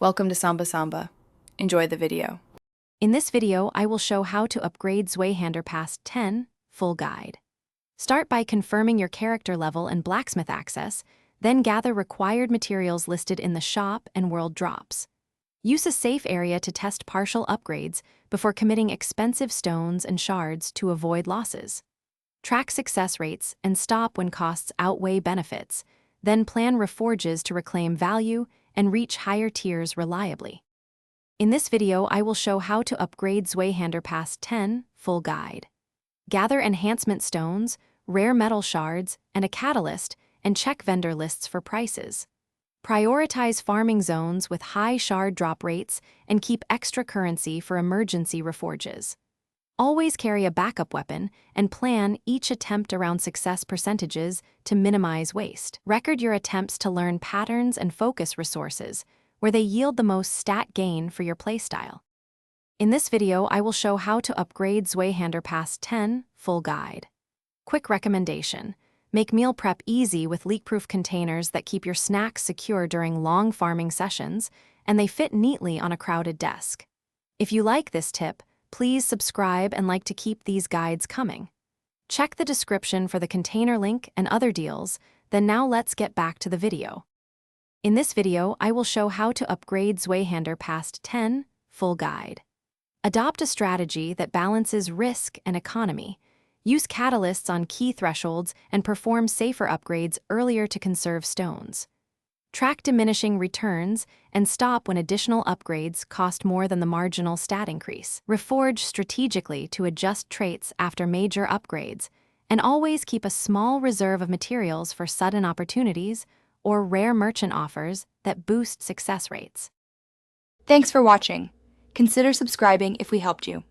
Welcome to Samba Samba. Enjoy the video. In this video, I will show how to upgrade Twohander past 10 full guide. Start by confirming your character level and blacksmith access, then gather required materials listed in the shop and world drops. Use a safe area to test partial upgrades before committing expensive stones and shards to avoid losses. Track success rates and stop when costs outweigh benefits, then plan reforges to reclaim value and reach higher tiers reliably. In this video, I will show how to upgrade Twohander past 10 full guide. Gather enhancement stones, rare metal shards, and a catalyst, and check vendor lists for prices. Prioritize farming zones with high shard drop rates and keep extra currency for emergency reforges. Always carry a backup weapon and plan each attempt around success percentages to minimize waste. Record your attempts to learn patterns and focus resources where they yield the most stat gain for your playstyle. In this video, I will show how to upgrade Twohander past 10 full guide. Quick recommendation: make meal prep easy with leak-proof containers that keep your snacks secure during long farming sessions, and they fit neatly on a crowded desk. If you like this tip, please subscribe and like to keep these guides coming. Check the description for the container link and other deals, then now let's get back to the video. In this video, I will show how to upgrade Twohander past 10 full guide. Adopt a strategy that balances risk and economy. Use catalysts on key thresholds and perform safer upgrades earlier to conserve stones. Track diminishing returns and stop when additional upgrades cost more than the marginal stat increase. Reforge strategically to adjust traits after major upgrades, and always keep a small reserve of materials for sudden opportunities or rare merchant offers that boost success rates. Thanks for watching. Consider subscribing if we helped you.